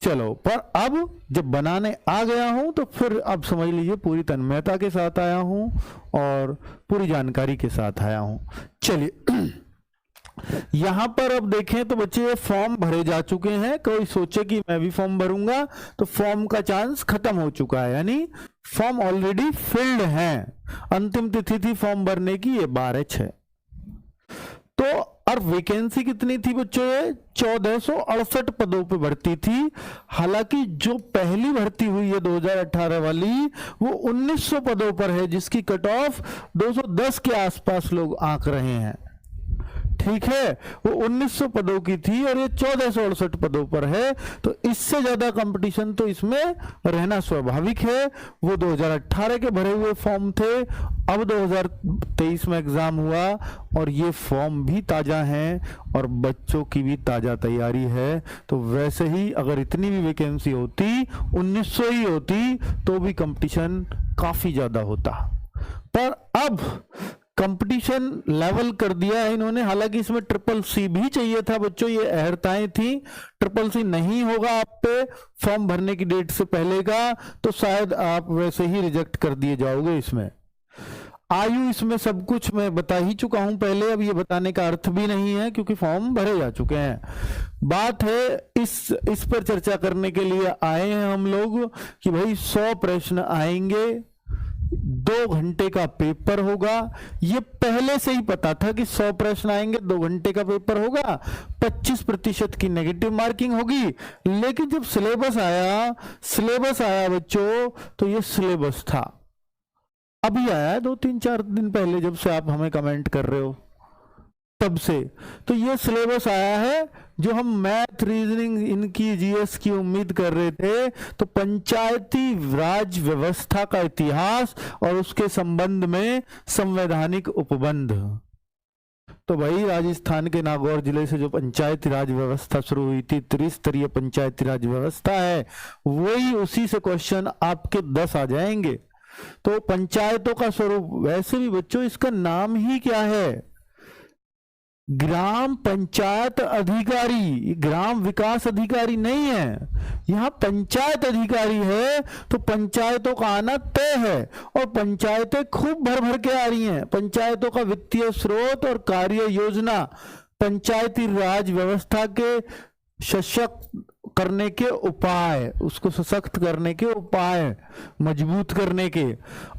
चलो, पर अब जब बनाने आ गया हूं तो फिर अब समझ लीजिए पूरी तन्मयता के साथ आया हूं और पूरी जानकारी के साथ आया हूं। चलिए यहां पर अब देखें तो बच्चे ये फॉर्म भरे जा चुके हैं। कोई सोचे कि मैं भी फॉर्म भरूंगा तो फॉर्म का चांस खत्म हो चुका है, यानी फॉर्म ऑलरेडी फिल्ड है। अंतिम तिथि थी फॉर्म भरने की, ये 12/6। तो और वैकेंसी कितनी थी बच्चों? ये 1468 पदों पे भर्ती थी। हालांकि जो पहली भर्ती हुई है 2018 वाली, वो 1900 पदों पर है, जिसकी कट ऑफ 210 के आसपास लोग आंक रहे हैं। ठीक है, वो 1900 पदों की थी और ये 1468 पदों पर है, तो इससे ज्यादा कंपटीशन तो इसमें रहना स्वाभाविक है। वो 2018 के भरे हुए फॉर्म थे, अब 2023 में एग्जाम हुआ और ये फॉर्म भी ताजा हैं और बच्चों की भी ताजा तैयारी है। तो वैसे ही अगर इतनी भी वैकेंसी होती, 1900 ही होती, तो भी कंपटीशन काफी ज्यादा होता। पर अब कंपटीशन लेवल कर दिया है इन्होंने। हालांकि इसमें CCC भी चाहिए था बच्चों, ये अहर्ताएं थी। CCC नहीं होगा आप पे फॉर्म भरने की डेट से पहले का, तो शायद आप वैसे ही रिजेक्ट कर दिए जाओगे। इसमें आयु, इसमें सब कुछ मैं बता ही चुका हूं पहले, अब ये बताने का अर्थ भी नहीं है क्योंकि फॉर्म भरे जा चुके हैं। बात है इस पर चर्चा करने के लिए आए हैं हम लोग कि भाई 100 प्रश्न आएंगे, 2 घंटे का पेपर होगा। ये पहले से ही पता था कि 100 प्रश्न आएंगे, 2 घंटे का पेपर होगा, 25% की नेगेटिव मार्किंग होगी। लेकिन जब सिलेबस आया बच्चों, तो ये सिलेबस था, अभी आया है 2-3-4 दिन पहले, जब से आप हमें कमेंट कर रहे हो तब से। तो ये सिलेबस आया है जो हम मैथ, रीजनिंग, इनकी जीएस की उम्मीद कर रहे थे। तो पंचायती राज व्यवस्था का इतिहास और उसके संबंध में संवैधानिक उपबंध। तो भाई राजस्थान के नागौर जिले से जो पंचायती राज व्यवस्था शुरू हुई थी, त्रिस्तरीय पंचायती राज व्यवस्था है, वही उसी से क्वेश्चन आपके 10 आ जाएंगे। तो पंचायतों का स्वरूप, वैसे भी बच्चों इसका नाम ही क्या है? ग्राम पंचायत अधिकारी, ग्राम विकास अधिकारी नहीं है, यहां पंचायत अधिकारी है। तो पंचायतों का आना तय है और पंचायतें खूब भर भर के आ रही हैं। पंचायतों का वित्तीय स्रोत और कार्य योजना, पंचायती राज व्यवस्था के सशक्त करने के उपाय, उसको सशक्त करने के उपाय, मजबूत करने के।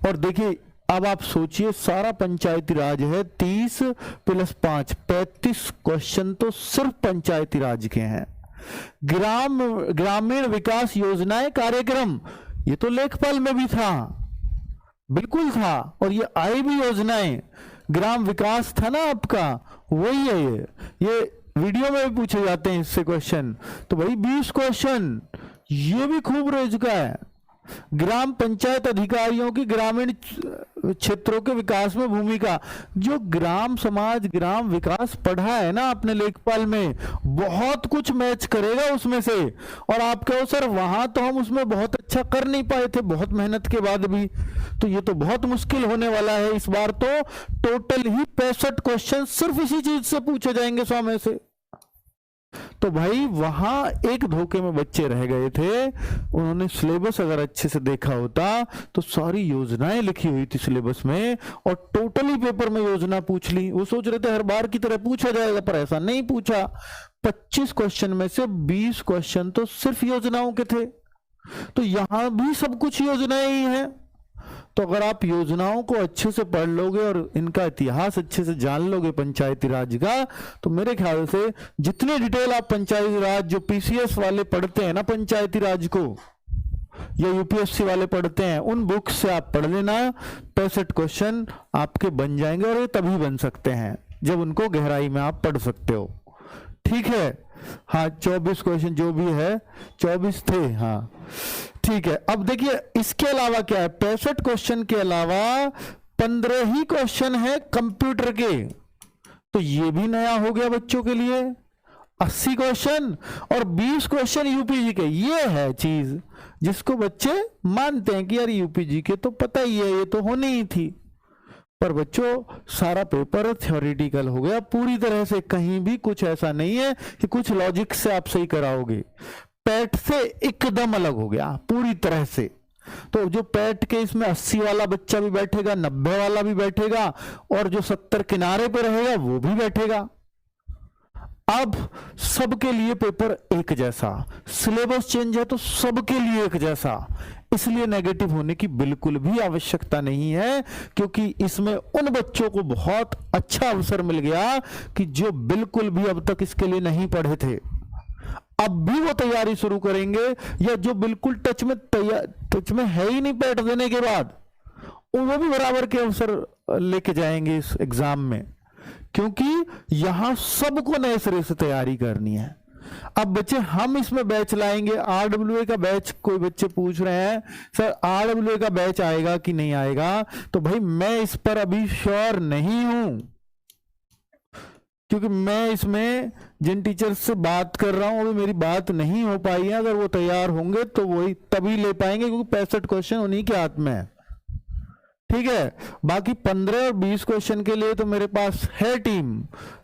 और देखिए अब आप सोचिए, सारा पंचायती राज है, 30 + 5 35 क्वेश्चन तो सिर्फ पंचायती राज के हैं। ग्रामीण विकास योजनाएं कार्यक्रम, ये तो लेखपाल में भी था, बिल्कुल था, और ये आई भी योजनाएं। ग्राम विकास था ना आपका, वही है ये वीडियो में भी पूछे जाते हैं इससे क्वेश्चन। तो भाई 20 क्वेश्चन ये भी खूब रह चुका है। ग्राम पंचायत अधिकारियों की ग्रामीण क्षेत्रों के विकास में भूमिका, जो ग्राम समाज ग्राम विकास पढ़ा है ना आपने लेखपाल में, बहुत कुछ मैच करेगा उसमें से। और आप कहो सर वहां तो हम उसमें बहुत अच्छा कर नहीं पाए थे, बहुत मेहनत के बाद भी, तो ये तो बहुत मुश्किल होने वाला है इस बार। तो टोटल ही 65 क्वेश्चन सिर्फ इसी चीज से पूछे जाएंगे 100 में से। तो भाई वहां एक धोखे में बच्चे रह गए थे। उन्होंने सिलेबस अगर अच्छे से देखा होता तो सारी योजनाएं लिखी हुई थी सिलेबस में, और टोटली पेपर में योजना पूछ ली। वो सोच रहे थे हर बार की तरह पूछा जाएगा, पर ऐसा नहीं पूछा। 25 क्वेश्चन में से 20 क्वेश्चन तो सिर्फ योजनाओं के थे। तो यहां भी सब कुछ योजनाएं ही हैं। तो अगर आप योजनाओं को अच्छे से पढ़ लोगे और इनका इतिहास अच्छे से जान लोगे पंचायती राज का, तो मेरे ख्याल से जितनी डिटेल आप पंचायती राज, जो पीसीएस वाले पढ़ते हैं ना पंचायती राज को, या यूपीएससी वाले पढ़ते हैं, उन बुक्स से आप पढ़ लेना। 65 क्वेश्चन आपके बन जाएंगे, और ये तभी बन सकते हैं जब उनको गहराई में आप पढ़ सकते हो। ठीक है, हाँ 24 क्वेश्चन जो भी है, 24 थे, हाँ ठीक है। अब देखिए इसके अलावा क्या है, 65 क्वेश्चन के अलावा 15 ही क्वेश्चन है कंप्यूटर के। तो ये भी नया हो गया बच्चों के लिए। 80 क्वेश्चन और 20 क्वेश्चन यूपीजी के। ये है चीज जिसको बच्चे मानते हैं कि यार यूपीजी के तो पता ही है, ये तो होनी ही थी। पर बच्चों सारा पेपर थ्योरेटिकल हो गया पूरी तरह से, कहीं भी कुछ ऐसा नहीं है कि कुछ लॉजिक से आप सही कराओगे। पैट से एकदम अलग हो गया पूरी तरह से। तो जो पैट के इसमें 80 वाला बच्चा भी बैठेगा, 90 वाला भी बैठेगा, और जो 70 किनारे पे रहेगा वो भी बैठेगा। अब सबके लिए पेपर एक जैसा, सिलेबस चेंज है तो सबके लिए एक जैसा, इसलिए नेगेटिव होने की बिल्कुल भी आवश्यकता नहीं है, क्योंकि इसमें उन बच्चों को बहुत अच्छा अवसर मिल गया कि जो बिल्कुल भी अब तक इसके लिए नहीं पढ़े थे, अब भी वो तैयारी शुरू करेंगे, या जो बिल्कुल टच में है ही नहीं पैट देने के बाद, वो भी बराबर के अवसर लेके जाएंगे इस एग्जाम में, क्योंकि यहां सबको नए सिरे से तैयारी करनी है। अब बच्चे हम इसमें बैच लाएंगे, आरडब्ल्यूए का बैच, कोई बच्चे पूछ रहे हैं सर आरडब्ल्यूए का बैच आएगा कि नहीं आएगा, तो भाई मैं इस पर अभी श्योर नहीं हूं, क्योंकि मैं इसमें जिन टीचर्स से बात कर रहा हूं अभी मेरी बात नहीं हो पाई है। अगर वो तैयार होंगे तो वही तभी ले पाएंगे, क्योंकि 65 क्वेश्चन उन्हीं के हाथ में है, ठीक है। बाकी 15 और 20 क्वेश्चन के लिए तो मेरे पास है टीम,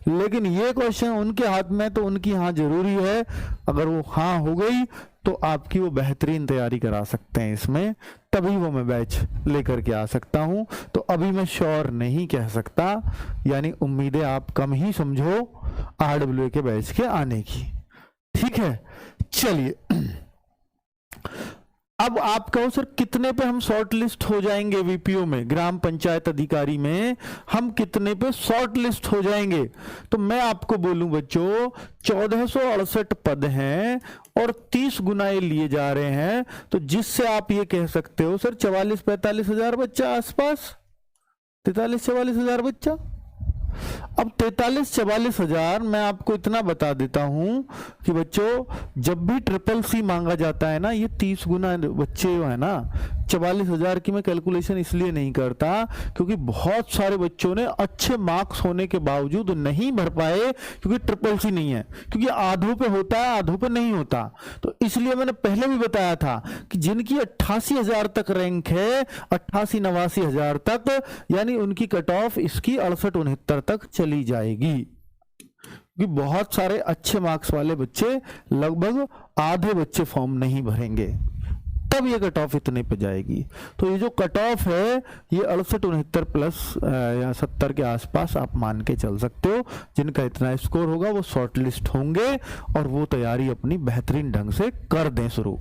लेकिन ये क्वेश्चन उनके हाथ में, तो उनकी हाँ जरूरी है। अगर वो हाँ हो गई तो आपकी वो बेहतरीन तैयारी करा सकते हैं इसमें, तभी वो मैं बैच लेकर के आ सकता हूं। तो अभी मैं श्योर नहीं कह सकता, यानी उम्मीदें आप कम ही समझो आरडब्ल्यूए के बैच के आने की, ठीक है। चलिए अब आप कहो सर कितने पे हम शॉर्ट लिस्ट हो जाएंगे, वीपीओ में, ग्राम पंचायत अधिकारी में हम कितने पे शॉर्ट लिस्ट हो जाएंगे? तो मैं आपको बोलूं बच्चों 1468 पद हैं और 30 गुना ये लिए जा रहे हैं, तो जिससे आप ये कह सकते हो सर 44-45 हजार बच्चा आसपास, 43-44 हजार बच्चा। अब 43-44 हजार मैं आपको इतना बता देता हूं कि बच्चों जब भी ट्रिपल सी मांगा जाता है ना, ये 30 गुना बच्चे है ना, 44 हजार की मैं कैलकुलेशन इसलिए नहीं करता क्योंकि बहुत सारे बच्चों ने अच्छे मार्क्स होने के बावजूद नहीं भर पाए, क्योंकि ट्रिपल सी नहीं है, क्योंकि आधों पे होता है आधों पे नहीं होता। तो इसलिए मैंने पहले भी बताया था कि जिनकी 88 हजार तक रैंक है, 88-89 हजार तक, यानी उनकी कट ऑफ इसकी 68-69 तक चली जाएगी, क्योंकि बहुत सारे अच्छे मार्क्स वाले बच्चे, लगभग आधे बच्चे फॉर्म नहीं भरेंगे, तब ये कट ऑफ इतने पे जाएगी। तो ये जो कट ऑफ है ये 68-69 प्लस या 70 के आसपास आप मान के चल सकते हो। जिनका इतना स्कोर होगा वो शॉर्ट लिस्ट होंगे और वो तैयारी अपनी बेहतरीन ढंग से कर दें शुरू,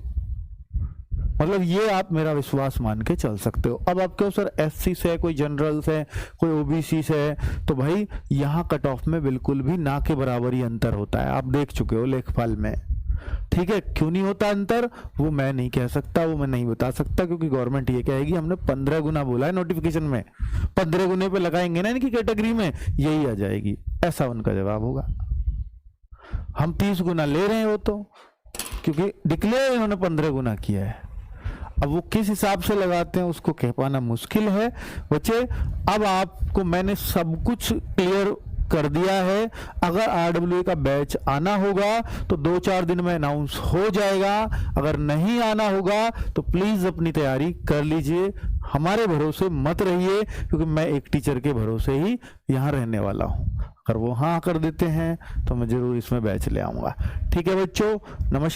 मतलब ये आप मेरा विश्वास मान के चल सकते हो। अब आप कहो सर एससी से, कोई जनरल से, कोई ओबीसी से, तो भाई यहाँ कट ऑफ में बिल्कुल भी ना के बराबर ही अंतर होता है, आप देख चुके हो लेखपाल में, ठीक है। क्यों नहीं होता अंतर वो मैं नहीं कह सकता, वो मैं नहीं बता सकता, क्योंकि गवर्नमेंट ये कहेगी हमने 15 गुना बोला है नोटिफिकेशन में, 15 गुने पे लगाएंगे ना इनकी कैटेगरी में, यही आ जाएगी, ऐसा उनका जवाब होगा। हम 30 गुना ले रहे हैं वो तो, क्योंकि डिक्लेयर इन्होंने 15 गुना किया है। अब वो किस हिसाब से लगाते हैं उसको कह पाना मुश्किल है बच्चे। अब आपको मैंने सब कुछ क्लियर कर दिया है। अगर आरडब्ल्यूए का बैच आना होगा तो 2-4 दिन में अनाउंस हो जाएगा, अगर नहीं आना होगा तो प्लीज अपनी तैयारी कर लीजिए, हमारे भरोसे मत रहिए, क्योंकि मैं एक टीचर के भरोसे ही यहाँ रहने वाला हूँ। अगर वो हाँ कर देते हैं तो मैं जरूर इसमें बैच ले आऊंगा, ठीक है बच्चों। नमस्कार।